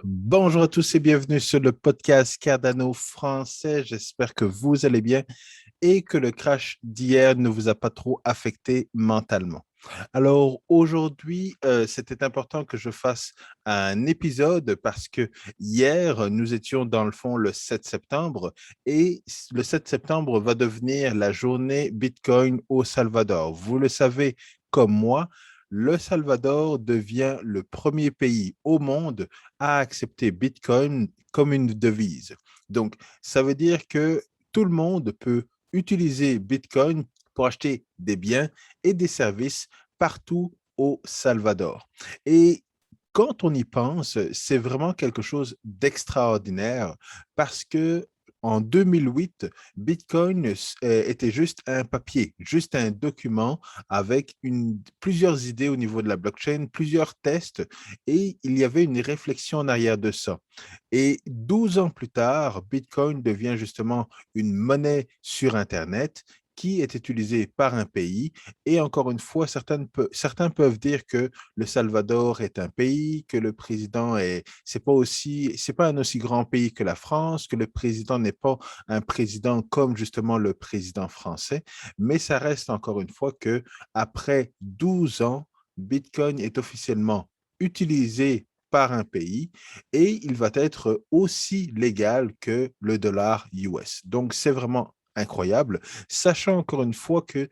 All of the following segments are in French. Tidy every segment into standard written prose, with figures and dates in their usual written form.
Bonjour à tous et bienvenue sur le podcast Cardano français. J'espère que vous allez bien et que le crash d'hier ne vous a pas trop affecté mentalement. Alors aujourd'hui, c'était important que je fasse un épisode parce que hier, nous étions dans le fond le 7 septembre et le 7 septembre va devenir la journée Bitcoin au Salvador. Vous le savez comme moi, le Salvador devient le premier pays au monde à accepter Bitcoin comme une devise. Donc, ça veut dire que tout le monde peut utiliser Bitcoin pour acheter des biens et des services partout au Salvador. Et quand on y pense, c'est vraiment quelque chose d'extraordinaire parce que en 2008, Bitcoin était juste un papier, juste un document avec plusieurs idées au niveau de la blockchain, plusieurs tests, et il y avait une réflexion en arrière de ça. Et 12 ans plus tard, Bitcoin devient justement une monnaie sur Internet qui est utilisée par un pays. Et encore une fois, certains peuvent dire que le Salvador est un pays, que le président c'est pas un aussi grand pays que la France, que le président n'est pas un président comme justement le président français. Mais ça reste encore une fois que après 12 ans, Bitcoin est officiellement utilisé par un pays et il va être aussi légal que le dollar US. Donc, c'est vraiment incroyable, sachant encore une fois que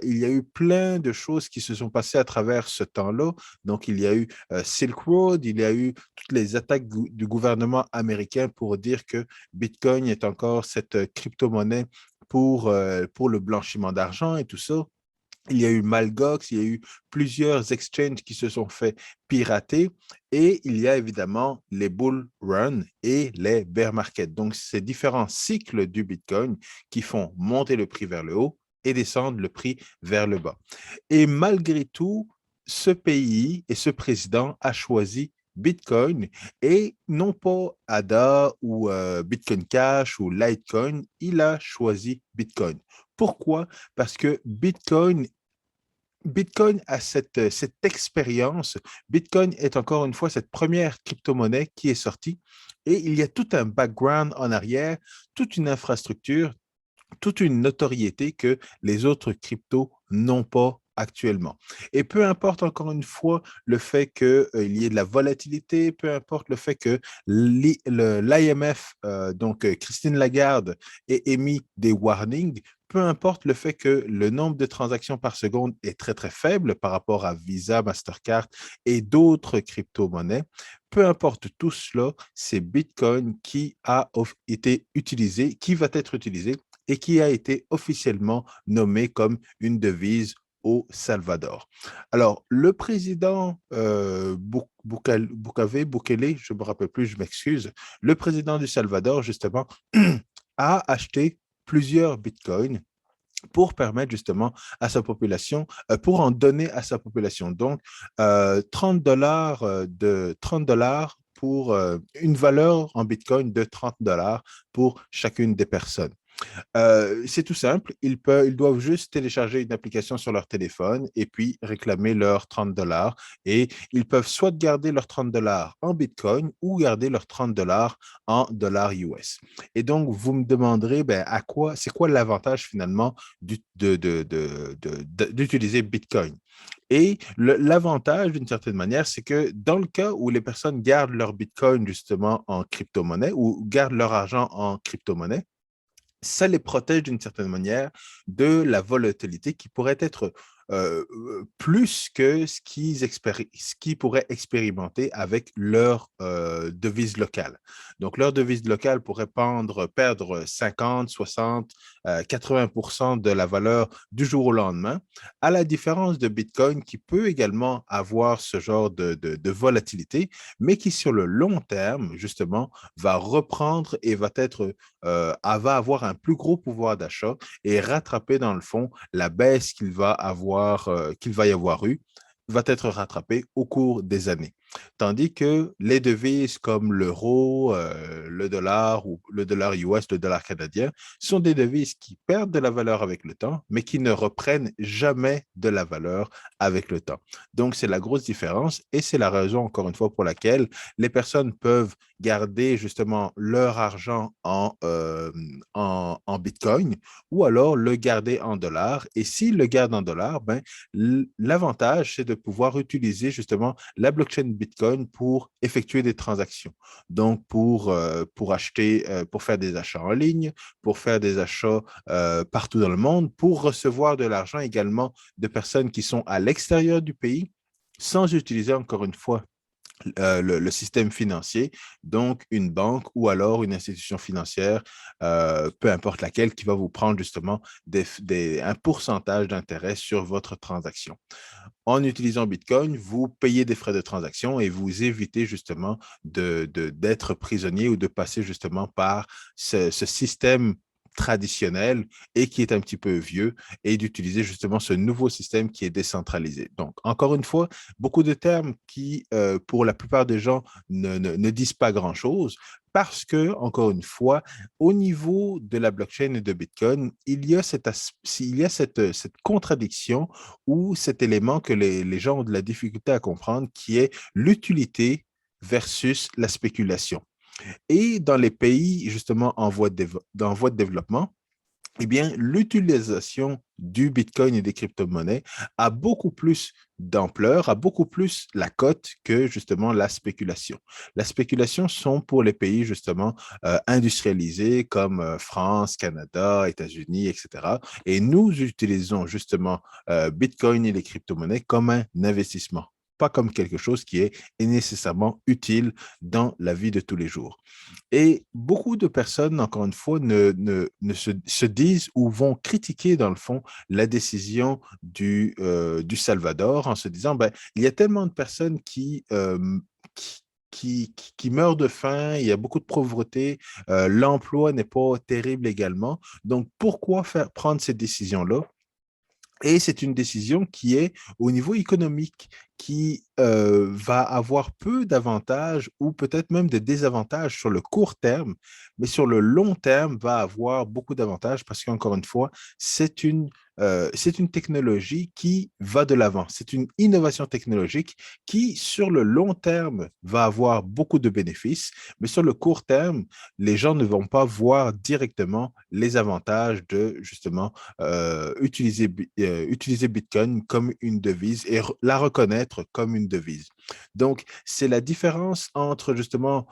il y a eu plein de choses qui se sont passées à travers ce temps-là. Donc, il y a eu Silk Road, il y a eu toutes les attaques du gouvernement américain pour dire que Bitcoin est encore cette crypto-monnaie pour le blanchiment d'argent et tout ça. Il y a eu Malgox, il y a eu plusieurs exchanges qui se sont fait pirater et il y a évidemment les bull run et les bear market. Donc, ces différents cycles du Bitcoin qui font monter le prix vers le haut et descendre le prix vers le bas. Et malgré tout, ce pays et ce président a choisi Bitcoin et non pas ADA ou Bitcoin Cash ou Litecoin, il a choisi Bitcoin. Pourquoi? Parce que Bitcoin a cette expérience. Bitcoin est encore une fois cette première crypto-monnaie qui est sortie et il y a tout un background en arrière, toute une infrastructure, toute une notoriété que les autres cryptos n'ont pas actuellement. Et peu importe encore une fois le fait qu'il y ait de la volatilité, peu importe le fait que l'IMF, donc Christine Lagarde, ait émis des warnings, peu importe le fait que le nombre de transactions par seconde est très, très faible par rapport à Visa, Mastercard et d'autres crypto-monnaies, peu importe tout cela, c'est Bitcoin qui a été utilisé, qui va être utilisé et qui a été officiellement nommé comme une devise au Salvador. Alors, le président Bukele, je ne me rappelle plus, je m'excuse, le président du Salvador, justement, a acheté plusieurs bitcoins pour permettre justement à sa population, pour en donner à sa population. Donc, 30 de 30 $ pour une valeur en Bitcoin de 30 $ pour chacune des personnes. C'est tout simple. Ils doivent juste télécharger une application sur leur téléphone et puis réclamer leurs 30 $ et ils peuvent soit garder leurs 30 $ en Bitcoin ou garder leurs 30 $ en dollars US. Et donc, vous me demanderez, ben, c'est quoi l'avantage finalement d'utiliser Bitcoin? Et l'avantage, d'une certaine manière, c'est que dans le cas où les personnes gardent leur Bitcoin justement en crypto-monnaie ou gardent leur argent en crypto-monnaie, ça les protège d'une certaine manière de la volatilité qui pourrait être plus que ce qu'ils pourraient expérimenter avec leur devise locale. Donc, leur devise locale pourrait perdre 50, 60, 80% de la valeur du jour au lendemain, à la différence de Bitcoin qui peut également avoir ce genre de volatilité, mais qui sur le long terme, justement, va reprendre et va avoir un plus gros pouvoir d'achat et rattraper dans le fond la baisse qu'il va y avoir eu va être rattrapée au cours des années. Tandis que les devises comme l'euro, le dollar ou le dollar US, le dollar canadien, sont des devises qui perdent de la valeur avec le temps, mais qui ne reprennent jamais de la valeur avec le temps. Donc, c'est la grosse différence et c'est la raison, encore une fois, pour laquelle les personnes peuvent garder justement leur argent en Bitcoin ou alors le garder en dollars. Et s'ils le gardent en dollars, ben, l'avantage, c'est de pouvoir utiliser justement la blockchain Bitcoin pour effectuer des transactions. Donc, pour acheter, pour faire des achats en ligne, pour faire des achats partout dans le monde, pour recevoir de l'argent également de personnes qui sont à l'extérieur du pays, sans utiliser encore une fois le système financier, donc une banque ou alors une institution financière, peu importe laquelle, qui va vous prendre justement un pourcentage d'intérêt sur votre transaction. En utilisant Bitcoin, vous payez des frais de transaction et vous évitez justement d'être prisonnier ou de passer justement par ce système traditionnel et qui est un petit peu vieux et d'utiliser justement ce nouveau système qui est décentralisé. Donc, encore une fois, beaucoup de termes qui, pour la plupart des gens, ne disent pas grand-chose parce que, encore une fois, au niveau de la blockchain et de Bitcoin, il y a cette contradiction ou cet élément que les gens ont de la difficulté à comprendre, qui est l'utilité versus la spéculation. Et dans les pays justement en voie de développement, eh bien, l'utilisation du Bitcoin et des crypto-monnaies a beaucoup plus d'ampleur, a beaucoup plus la cote que justement la spéculation. La spéculation sont pour les pays justement industrialisés comme France, Canada, États-Unis, etc. Et nous utilisons justement Bitcoin et les crypto-monnaies comme un investissement, pas comme quelque chose qui est nécessairement utile dans la vie de tous les jours. Et beaucoup de personnes, encore une fois, se disent ou vont critiquer, dans le fond, la décision du Salvador en se disant, ben, il y a tellement de personnes qui meurent de faim, il y a beaucoup de pauvreté, l'emploi n'est pas terrible également. Donc, pourquoi prendre cette décision-là? Et c'est une décision qui est au niveau économique, qui va avoir peu d'avantages ou peut-être même de désavantages sur le court terme, mais sur le long terme va avoir beaucoup d'avantages parce qu'encore une fois, c'est une technologie qui va de l'avant. C'est une innovation technologique qui, sur le long terme, va avoir beaucoup de bénéfices, mais sur le court terme, les gens ne vont pas voir directement les avantages de justement utiliser Bitcoin comme une devise et la reconnaître comme une devise. Donc, c'est la différence entre justement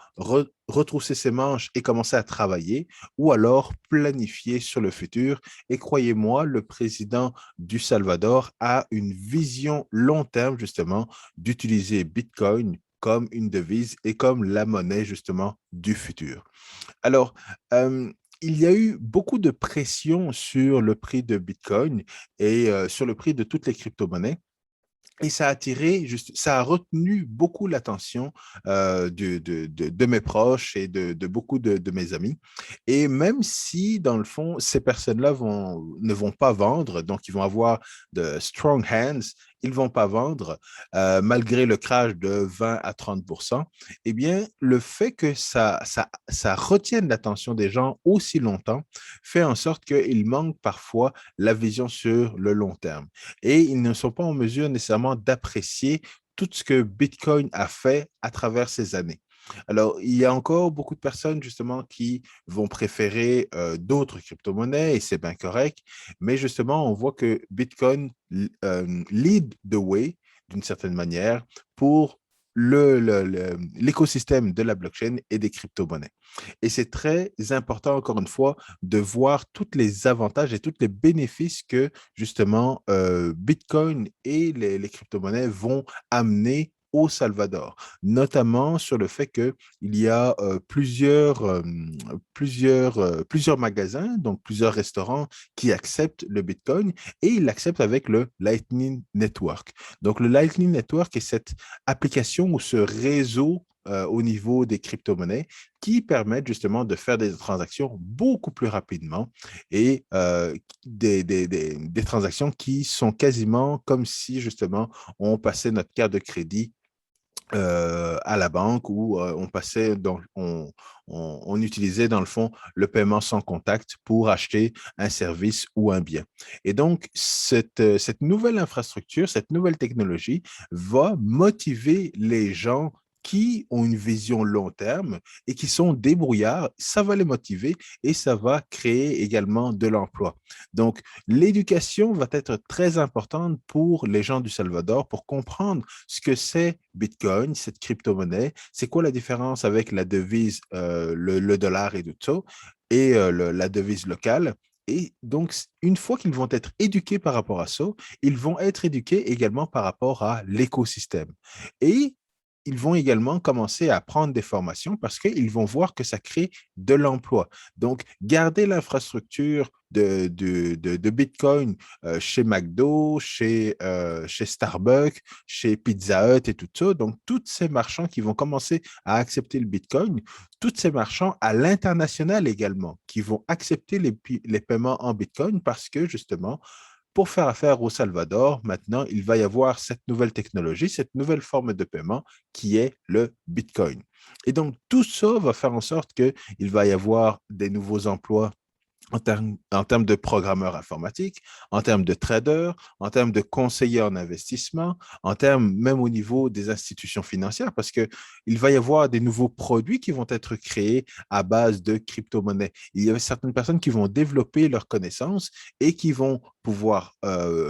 retrousser ses manches et commencer à travailler ou alors planifier sur le futur. Et croyez-moi, le président du Salvador a une vision long terme justement d'utiliser Bitcoin comme une devise et comme la monnaie justement du futur. Alors, il y a eu beaucoup de pression sur le prix de Bitcoin et sur le prix de toutes les crypto-monnaies. Et ça a attiré, ça a retenu beaucoup l'attention de mes proches et de beaucoup de mes amis. Et même si, dans le fond, ces personnes-là ne vont pas vendre, donc ils vont avoir de strong hands, ils ne vont pas vendre, malgré le crash de 20 à 30 eh bien, le fait que ça retienne l'attention des gens aussi longtemps fait en sorte qu'il manque parfois la vision sur le long terme et ils ne sont pas en mesure nécessairement d'apprécier tout ce que Bitcoin a fait à travers ces années. Alors, il y a encore beaucoup de personnes justement qui vont préférer d'autres crypto-monnaies et c'est bien correct, mais justement, on voit que Bitcoin lead the way d'une certaine manière pour l'écosystème de la blockchain et des crypto-monnaies. Et c'est très important, encore une fois, de voir tous les avantages et tous les bénéfices que, justement, Bitcoin et les crypto-monnaies vont amener au Salvador, notamment sur le fait qu'il y a plusieurs magasins, donc plusieurs restaurants qui acceptent le Bitcoin et ils l'acceptent avec le Lightning Network. Donc, le Lightning Network est cette application ou ce réseau au niveau des crypto-monnaies qui permettent justement de faire des transactions beaucoup plus rapidement et des transactions qui sont quasiment comme si justement on passait notre carte de crédit à la banque où on passait, on utilisait dans le fond le paiement sans contact pour acheter un service ou un bien. Et donc, cette nouvelle infrastructure, cette nouvelle technologie va motiver les gens qui ont une vision long terme et qui sont débrouillards, ça va les motiver et ça va créer également de l'emploi. Donc, l'éducation va être très importante pour les gens du Salvador pour comprendre ce que c'est Bitcoin, cette crypto-monnaie, c'est quoi la différence avec la devise, le dollar et tout ça, et la devise locale. Et donc, une fois qu'ils vont être éduqués par rapport à ça, ils vont être éduqués également par rapport à l'écosystème. Et ils vont également commencer à prendre des formations parce qu'ils vont voir que ça crée de l'emploi. Donc, garder l'infrastructure de Bitcoin chez McDo, chez Starbucks, chez Pizza Hut et tout ça. Donc, tous ces marchands qui vont commencer à accepter le Bitcoin, tous ces marchands à l'international également, qui vont accepter les paiements en Bitcoin parce que justement, pour faire affaire au Salvador, maintenant, il va y avoir cette nouvelle technologie, cette nouvelle forme de paiement qui est le Bitcoin. Et donc, tout ça va faire en sorte qu'il va y avoir des nouveaux emplois en termes de programmeurs informatiques, en termes de traders, en termes de conseillers en investissement, en termes même au niveau des institutions financières, parce qu'il va y avoir des nouveaux produits qui vont être créés à base de crypto-monnaies. Il y a certaines personnes qui vont développer leurs connaissances et qui vont pouvoir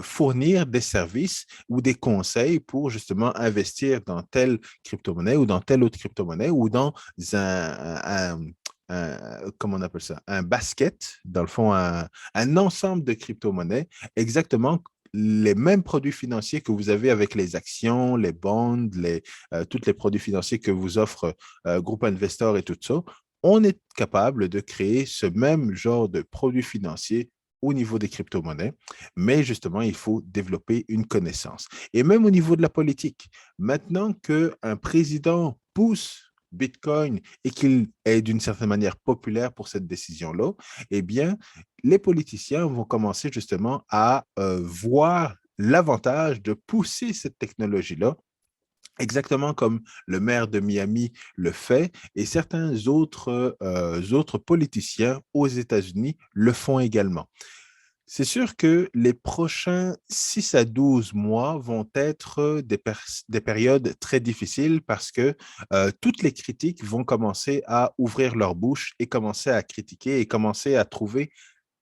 fournir des services ou des conseils pour justement investir dans telle crypto-monnaie ou dans telle autre crypto-monnaie ou dans comment on appelle ça, un basket, dans le fond, un ensemble de crypto-monnaies, exactement les mêmes produits financiers que vous avez avec les actions, les bonds, tous les produits financiers que vous offre Groupe Investor et tout ça. On est capable de créer ce même genre de produits financiers au niveau des crypto-monnaies, mais justement, il faut développer une connaissance. Et même au niveau de la politique, maintenant qu'un président pousse Bitcoin et qu'il est d'une certaine manière populaire pour cette décision-là, eh bien, les politiciens vont commencer justement à voir l'avantage de pousser cette technologie-là, exactement comme le maire de Miami le fait et certains autres politiciens aux États-Unis le font également. C'est sûr que les prochains 6 à 12 mois vont être des périodes très difficiles parce que toutes les critiques vont commencer à ouvrir leur bouche et commencer à critiquer et commencer à trouver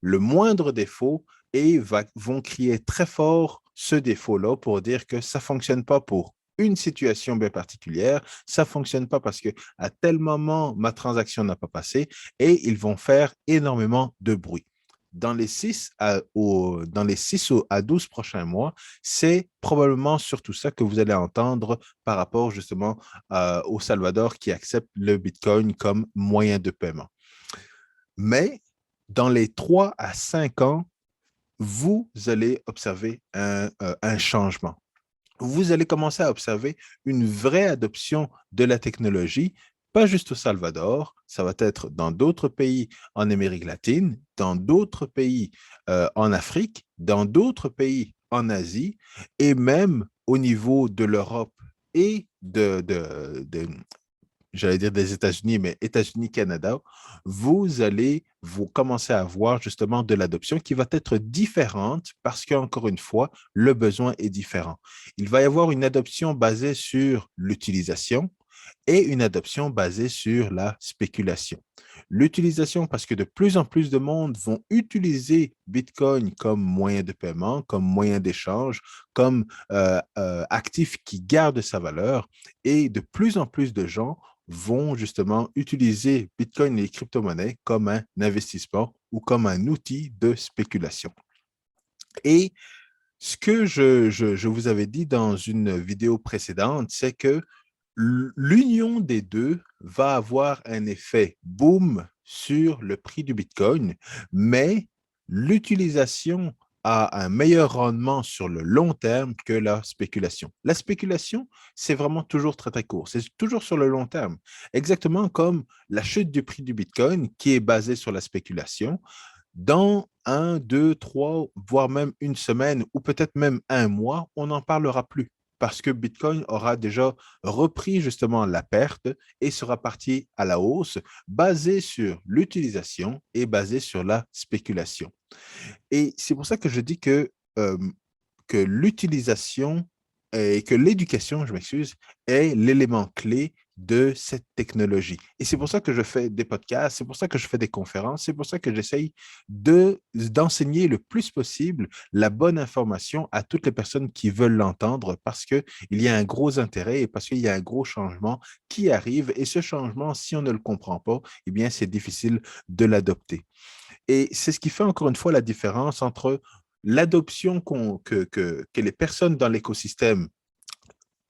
le moindre défaut et vont crier très fort ce défaut-là pour dire que ça ne fonctionne pas pour une situation bien particulière, ça ne fonctionne pas parce que à tel moment, ma transaction n'a pas passé et ils vont faire énormément de bruit dans les 6 à 12 prochains mois, c'est probablement surtout ça que vous allez entendre par rapport justement au Salvador qui accepte le Bitcoin comme moyen de paiement. Mais dans les 3 à 5 ans, vous allez observer un changement. Vous allez commencer à observer une vraie adoption de la technologie, pas juste au Salvador, ça va être dans d'autres pays en Amérique latine, dans d'autres pays en Afrique, dans d'autres pays en Asie et même au niveau de l'Europe et j'allais dire des États-Unis, mais États-Unis-Canada, vous commencer à voir justement de l'adoption qui va être différente parce qu'encore une fois, le besoin est différent. Il va y avoir une adoption basée sur l'utilisation et une adoption basée sur la spéculation. L'utilisation, parce que de plus en plus de monde vont utiliser Bitcoin comme moyen de paiement, comme moyen d'échange, comme actif qui garde sa valeur, et de plus en plus de gens vont justement utiliser Bitcoin et les crypto-monnaies comme un investissement ou comme un outil de spéculation. Et ce que je vous avais dit dans une vidéo précédente, c'est que l'union des deux va avoir un effet boom sur le prix du Bitcoin, mais l'utilisation a un meilleur rendement sur le long terme que la spéculation. La spéculation, c'est vraiment toujours très, très court. C'est toujours sur le long terme. Exactement comme la chute du prix du Bitcoin qui est basée sur la spéculation. Dans un, deux, trois, voire même une semaine ou peut-être même un mois, on n'en parlera plus parce que Bitcoin aura déjà repris justement la perte et sera parti à la hausse, basé sur l'utilisation et basé sur la spéculation. Et c'est pour ça que je dis que l'utilisation et que l'éducation, je m'excuse, est l'élément clé de cette technologie. Et c'est pour ça que je fais des podcasts, c'est pour ça que je fais des conférences, c'est pour ça que j'essaye d'enseigner le plus possible la bonne information à toutes les personnes qui veulent l'entendre parce qu'il y a un gros intérêt et parce qu'il y a un gros changement qui arrive. Et ce changement, si on ne le comprend pas, eh bien, c'est difficile de l'adopter. Et c'est ce qui fait encore une fois la différence entre l'adoption que les personnes dans l'écosystème,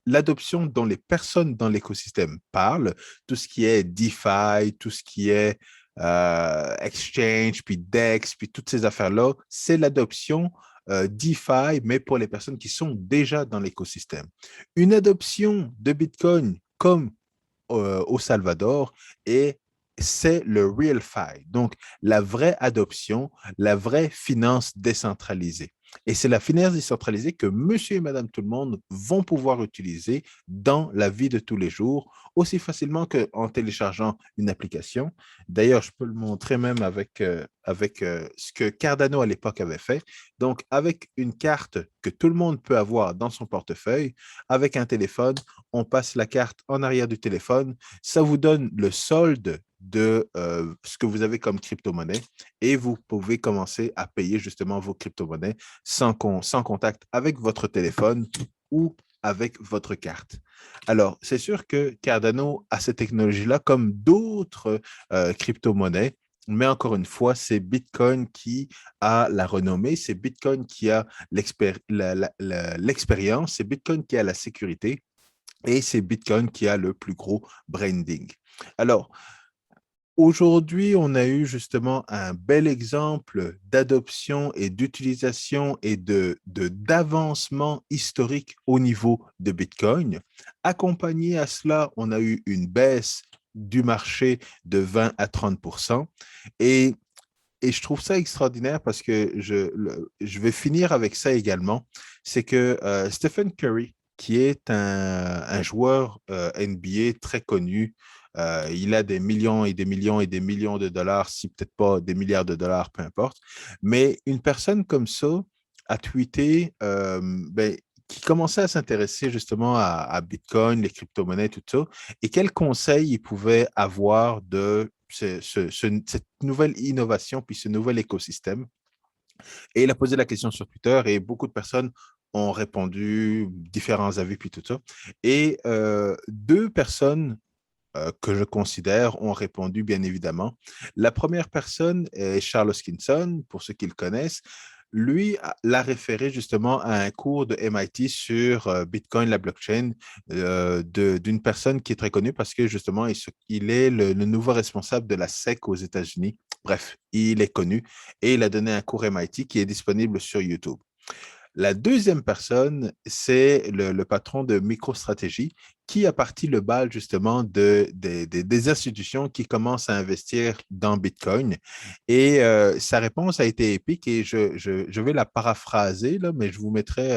l'adoption dont les personnes dans l'écosystème parlent, tout ce qui est DeFi, tout ce qui est Exchange, puis DEX, puis toutes ces affaires-là, c'est l'adoption DeFi, mais pour les personnes qui sont déjà dans l'écosystème. Une adoption de Bitcoin comme au Salvador et c'est le real FI, donc la vraie adoption, la vraie finance décentralisée. Et c'est la finance décentralisée que monsieur et madame tout le monde vont pouvoir utiliser dans la vie de tous les jours, aussi facilement qu'en téléchargeant une application. D'ailleurs, je peux le montrer même avec ce que Cardano à l'époque avait fait. Donc, avec une carte que tout le monde peut avoir dans son portefeuille, avec un téléphone, on passe la carte en arrière du téléphone, ça vous donne le solde de ce que vous avez comme crypto-monnaie et vous pouvez commencer à payer justement vos crypto-monnaies sans contact avec votre téléphone ou avec votre carte. Alors, c'est sûr que Cardano a cette technologie-là comme d'autres crypto-monnaies, mais encore une fois, c'est Bitcoin qui a la renommée, c'est Bitcoin qui a l'expérience, c'est Bitcoin qui a la sécurité et c'est Bitcoin qui a le plus gros branding. Alors, aujourd'hui, on a eu justement un bel exemple d'adoption et d'utilisation et d'avancement historique au niveau de Bitcoin. Accompagné à cela, on a eu une baisse du marché de 20 à 30 et et je trouve ça extraordinaire parce que je vais finir avec ça également. C'est que Stephen Curry, qui est un joueur NBA très connu, il a des millions et des millions et des millions de dollars, si peut-être pas des milliards de dollars, peu importe. Mais une personne comme ça a tweeté qui commençait à s'intéresser justement à Bitcoin, les crypto-monnaies, tout ça, et quels conseils il pouvait avoir de cette nouvelle innovation, puis ce nouvel écosystème. Et il a posé la question sur Twitter et beaucoup de personnes ont répondu, différents avis, puis tout ça. Et deux personnes que je considère ont répondu, bien évidemment. La première personne est Charles Hoskinson, pour ceux qui le connaissent. Lui l'a référé justement à un cours de MIT sur Bitcoin, la blockchain, d'une personne qui est très connue parce que justement, il est le nouveau responsable de la SEC aux États-Unis. Bref, il est connu et il a donné un cours MIT qui est disponible sur YouTube. La deuxième personne, c'est le patron de MicroStratégie qui a parti le bal justement des institutions qui commencent à investir dans Bitcoin. Et sa réponse a été épique et je vais la paraphraser, là, mais je vous mettrai,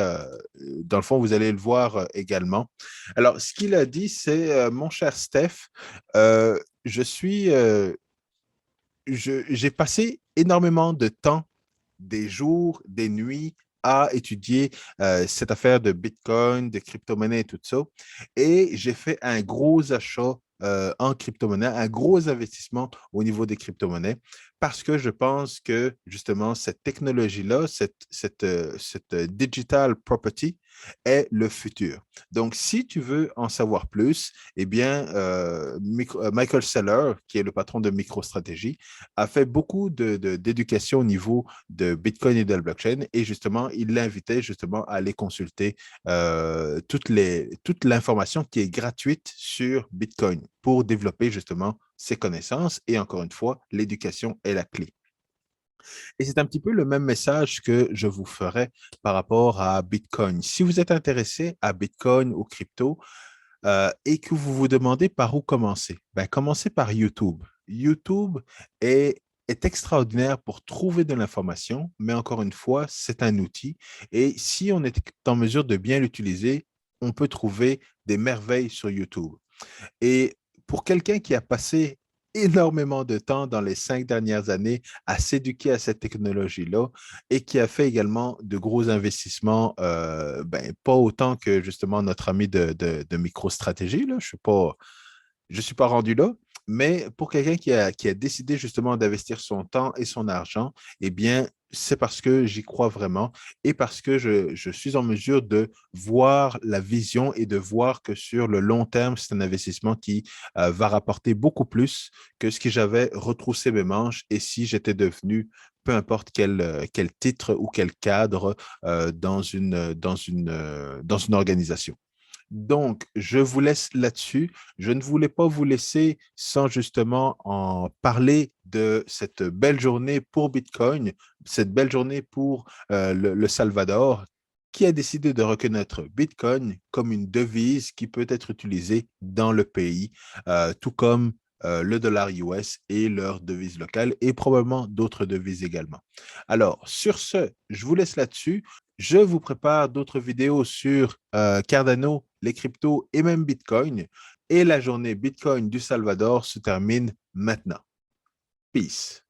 dans le fond, vous allez le voir également. Alors, ce qu'il a dit, c'est, mon cher Steph, euh, je suis, j'ai passé énormément de temps, des jours, des nuits à étudier cette affaire de Bitcoin, de crypto-monnaie et tout ça. Et j'ai fait un gros achat en crypto-monnaie, un gros investissement au niveau des crypto-monnaies parce que je pense que justement cette technologie-là, cette digital property est le futur. Donc, si tu veux en savoir plus, eh bien, Michael Saylor, qui est le patron de MicroStrategy, a fait beaucoup d'éducation au niveau de Bitcoin et de la blockchain. Et justement, il l'invitait justement à aller consulter toute l'information qui est gratuite sur Bitcoin pour développer justement ses connaissances. Et encore une fois, l'éducation est la clé. Et c'est un petit peu le même message que je vous ferai par rapport à Bitcoin. Si vous êtes intéressé à Bitcoin ou crypto et que vous vous demandez par où commencer, ben, commencez par YouTube. YouTube est extraordinaire pour trouver de l'information, mais encore une fois, c'est un outil. Et si on est en mesure de bien l'utiliser, on peut trouver des merveilles sur YouTube. Et pour quelqu'un qui a passé énormément de temps dans les 5 dernières années à s'éduquer à cette technologie-là et qui a fait également de gros investissements, pas autant que justement notre ami de MicroStratégie, là, je suis pas rendu là, mais pour quelqu'un qui a décidé justement d'investir son temps et son argent, eh bien, c'est parce que j'y crois vraiment et parce que je suis en mesure de voir la vision et de voir que sur le long terme, c'est un investissement qui va rapporter beaucoup plus que ce que j'avais retroussé mes manches et si j'étais devenu peu importe quel titre ou quel cadre dans une organisation. Donc, je vous laisse là-dessus. Je ne voulais pas vous laisser sans justement en parler de cette belle journée pour Bitcoin, cette belle journée pour le Salvador, qui a décidé de reconnaître Bitcoin comme une devise qui peut être utilisée dans le pays, tout comme le dollar US et leur devise locale et probablement d'autres devises également. Alors, sur ce, je vous laisse là-dessus. Je vous prépare d'autres vidéos sur Cardano, les cryptos et même Bitcoin. Et la journée Bitcoin du Salvador se termine maintenant. Peace.